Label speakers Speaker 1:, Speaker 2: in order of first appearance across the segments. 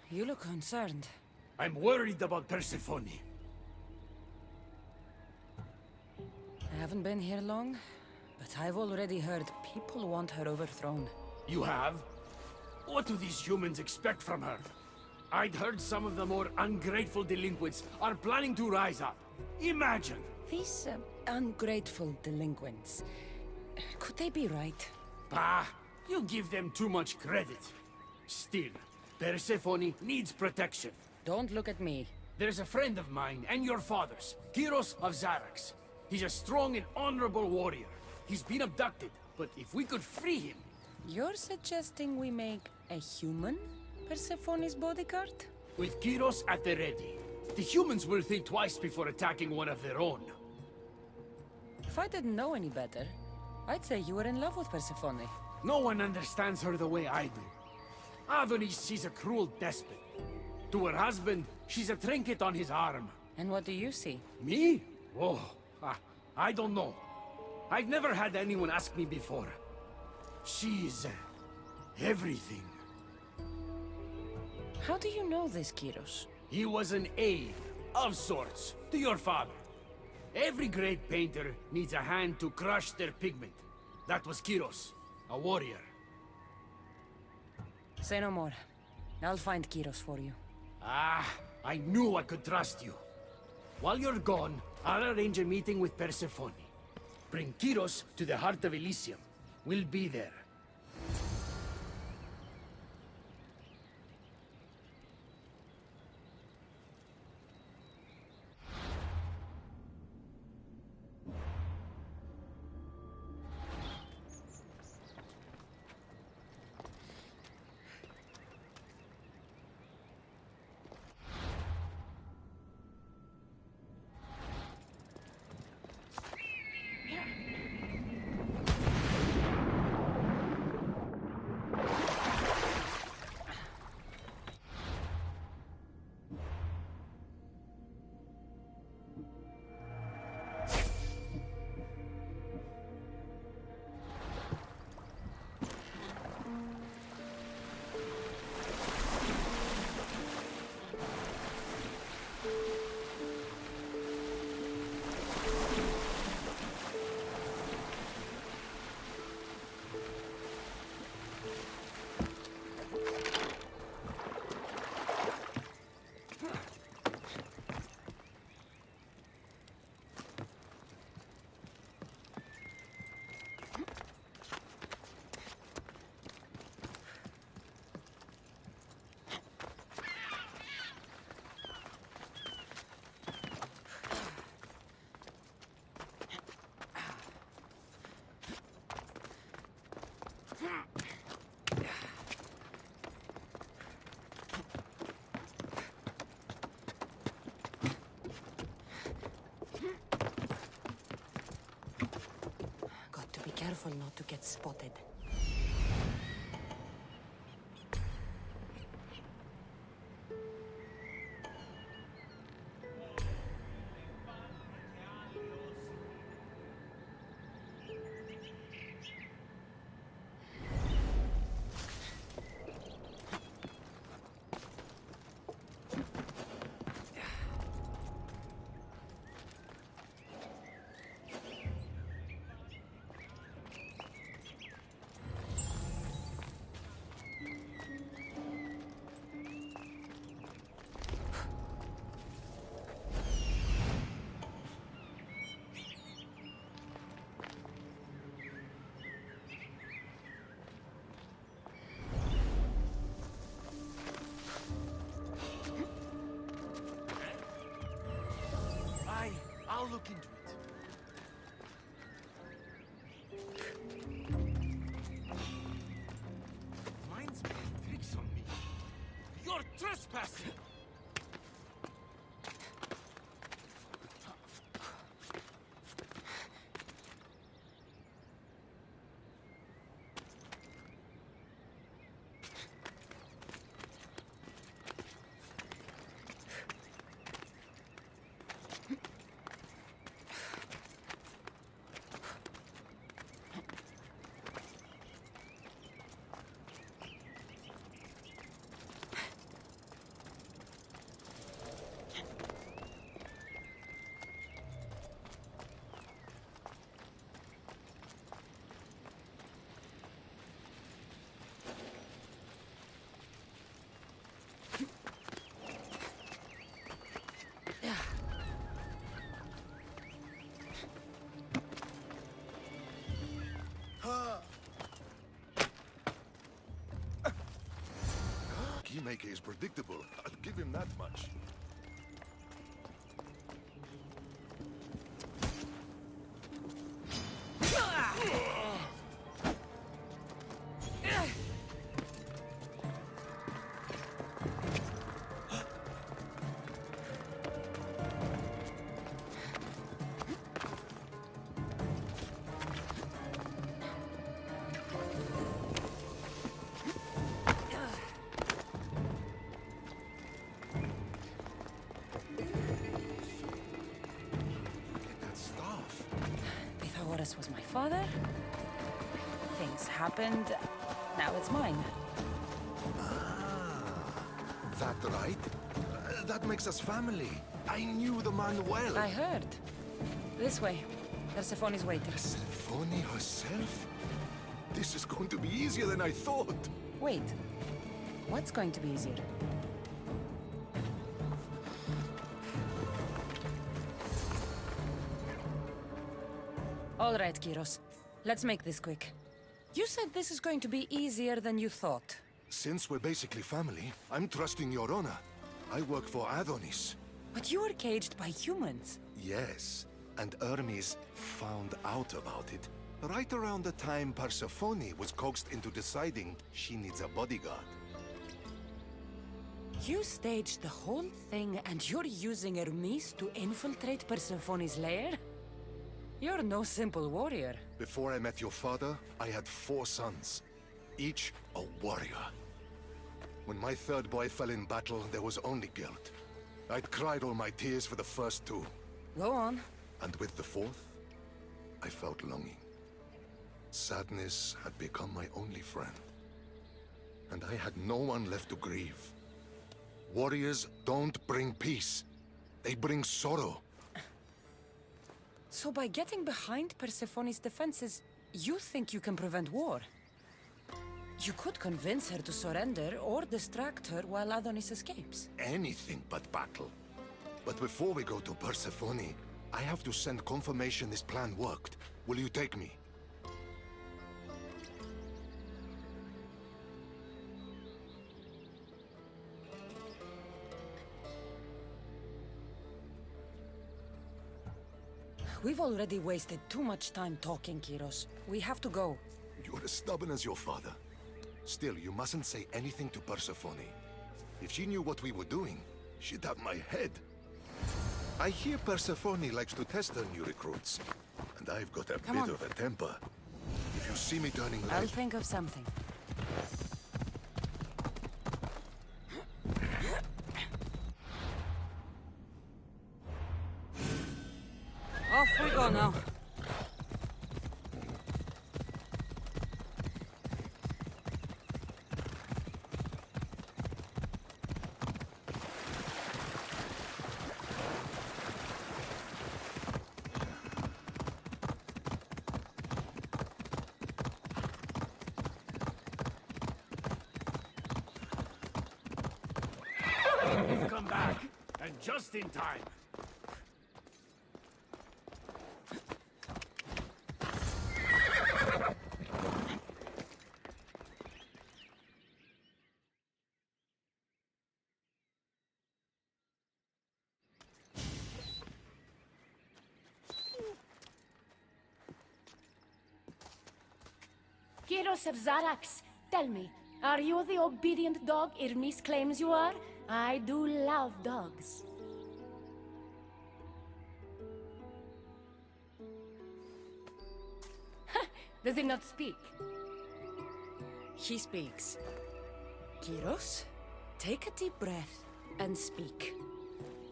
Speaker 1: You look concerned.
Speaker 2: I'm worried about Persephone.
Speaker 1: I haven't been here long, but I've already heard people want her overthrown.
Speaker 2: You have? What do these humans expect from her? I'd heard some of the more ungrateful delinquents are planning to rise up. Imagine!
Speaker 1: These ungrateful delinquents, could they be right?
Speaker 2: Bah! You give them too much credit. Still, Persephone needs protection.
Speaker 1: Don't look at me.
Speaker 2: There's a friend of mine and your father's, Kyros of Zarax. He's a strong and honorable warrior. He's been abducted, but if we could free him...
Speaker 1: You're suggesting we make a human Persephone's bodyguard?
Speaker 2: With Kyros at the ready, the humans will think twice before attacking one of their own.
Speaker 1: If I didn't know any better, I'd say you were in love with Persephone.
Speaker 2: No one understands her the way I do. Adonis, she's a cruel despot. To her husband, she's a trinket on his arm.
Speaker 1: And what do you see?
Speaker 2: Me? Oh, I don't know. I've never had anyone ask me before. She's... everything.
Speaker 1: How do you know this, Kyros?
Speaker 2: He was an aide, of sorts, to your father. Every great painter needs a hand to crush their pigment. That was Kyros, a warrior.
Speaker 1: Say no more. I'll find Kyros for you.
Speaker 2: Ah, I knew I could trust you. While you're gone, I'll arrange a meeting with Persephone. Bring Kyros to the heart of Elysium. We'll be there.
Speaker 1: Got to be careful not to get spotted.
Speaker 2: I'll look into it. Mine's playing tricks on me. You're trespassing!
Speaker 3: matchmaker is predictable. I'll give him that much. That stuff.
Speaker 1: Pythagoras was my father. Things happened. Now it's mine.
Speaker 3: That right? That makes us family. I knew the man well.
Speaker 1: I heard. This way. Persephone's waiting.
Speaker 3: Persephone herself? This is going to be easier than I thought.
Speaker 1: Wait. What's going to be easier? All right, Kyros. Let's make this quick. You said this is going to be easier than you thought.
Speaker 3: Since we're basically family, I'm trusting your honor. I work for Adonis.
Speaker 1: But you were caged by humans.
Speaker 3: Yes, and Hermes found out about it right around the time Persephone was coaxed into deciding she needs a bodyguard.
Speaker 1: You staged the whole thing and you're using Hermes to infiltrate Persephone's lair? You're no simple warrior.
Speaker 3: Before I met your father, I had 4 sons, each a warrior. When my third boy fell in battle, there was only guilt. I'd cried all my tears for the first 2.
Speaker 1: Go on.
Speaker 3: And with the 4th, I felt longing. Sadness had become my only friend. And I had no one left to grieve. Warriors don't bring peace. They bring sorrow.
Speaker 1: So by getting behind Persephone's defenses, you think you can prevent war? You could convince her to surrender or distract her while Adonis escapes.
Speaker 3: Anything but battle. But before we go to Persephone, I have to send confirmation this plan worked. Will you take me?
Speaker 1: We've already wasted too much time talking, Kyros. We have to go.
Speaker 3: You're as stubborn as your father. Still, you mustn't say anything to Persephone. If she knew what we were doing, she'd have my head. I hear Persephone likes to test her new recruits. And I've got a bit of a temper. If you see me turning left...
Speaker 1: I'll think of something. Off we go now.
Speaker 2: You've come back, and just in time.
Speaker 4: Kyros of Zarax, tell me, are you the obedient dog Hermes claims you are? I do love dogs. Does he not speak?
Speaker 1: He speaks. Kyros, take a deep breath and speak.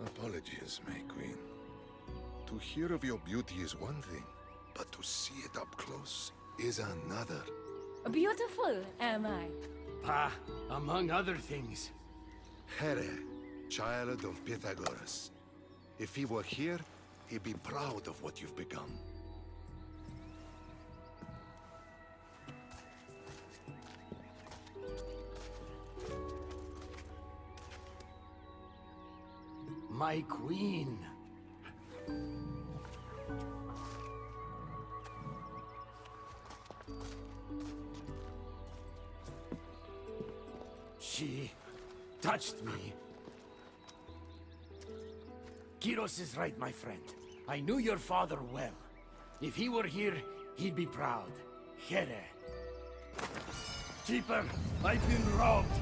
Speaker 3: Apologies, my queen. To hear of your beauty is one thing, but to see it up close is another.
Speaker 4: Beautiful, am I?
Speaker 2: Among other things.
Speaker 3: Here, child of Pythagoras. If he were here, he'd be proud of what you've become.
Speaker 2: My queen. touched me. Kiros is right, my friend. I knew your father well. If he were here, he'd be proud. Here. Keeper, I've been robbed.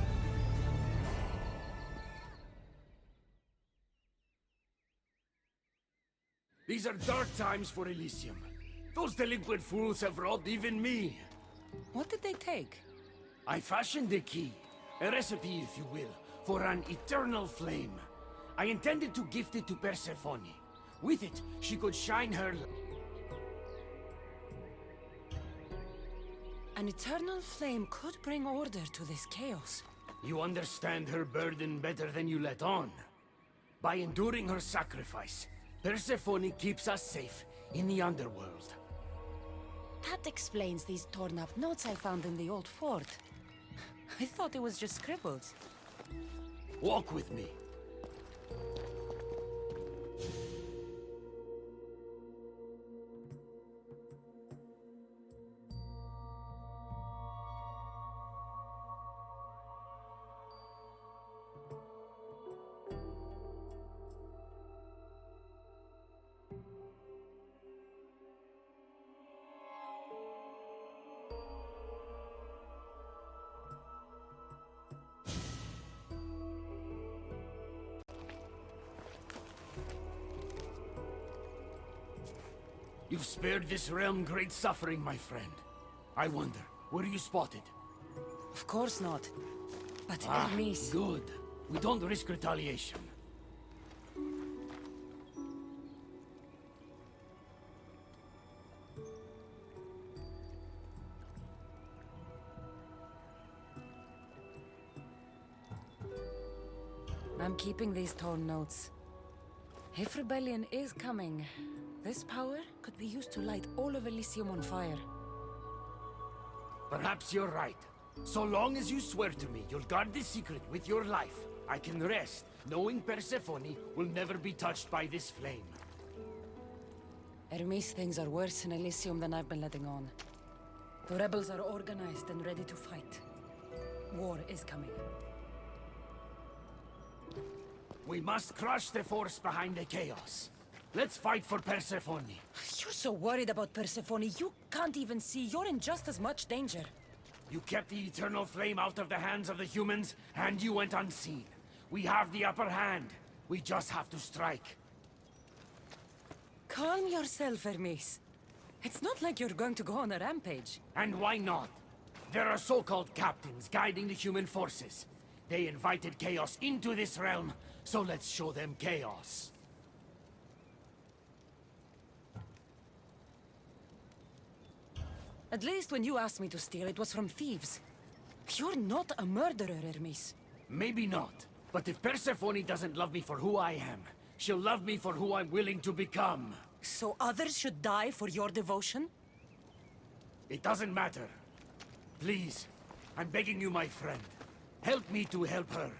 Speaker 2: These are dark times for Elysium. Those delinquent fools have robbed even me.
Speaker 1: What did they take?
Speaker 2: I fashioned a key, a recipe if you will, for an eternal flame. I intended to gift it to Persephone. With it, she could shine her...
Speaker 1: An eternal flame could bring order to this chaos.
Speaker 2: You understand her burden better than you let on. By enduring her sacrifice, Persephone keeps us safe in the underworld.
Speaker 1: That explains these torn-up notes I found in the old fort. I thought it was just scribbles.
Speaker 2: Walk with me. You've spared this realm great suffering, my friend. I wonder, were you spotted?
Speaker 1: Of course not. But Hermes...
Speaker 2: Good. We don't risk retaliation.
Speaker 1: I'm keeping these torn notes. If rebellion is coming, this power could be used to light all of Elysium on fire.
Speaker 2: Perhaps you're right. So long as you swear to me you'll guard this secret with your life, I can rest, knowing Persephone will never be touched by this flame.
Speaker 1: Hermes, things are worse in Elysium than I've been letting on. The rebels are organized and ready to fight. War is coming.
Speaker 2: We must crush the force behind the chaos. Let's fight for Persephone.
Speaker 1: You're so worried about Persephone, you can't even see you're in just as much danger.
Speaker 2: You kept the eternal flame out of the hands of the humans, and you went unseen. We have the upper hand. We just have to strike.
Speaker 1: Calm yourself, Hermes. It's not like you're going to go on a rampage.
Speaker 2: And why not? There are so-called captains guiding the human forces. They invited chaos into this realm, so let's show them chaos.
Speaker 1: At least when you asked me to steal, it was from thieves. You're not a murderer, Hermes.
Speaker 2: Maybe not. But if Persephone doesn't love me for who I am, she'll love me for who I'm willing to become.
Speaker 1: So others should die for your devotion?
Speaker 2: It doesn't matter. Please, I'm begging you, my friend. Help me to help her.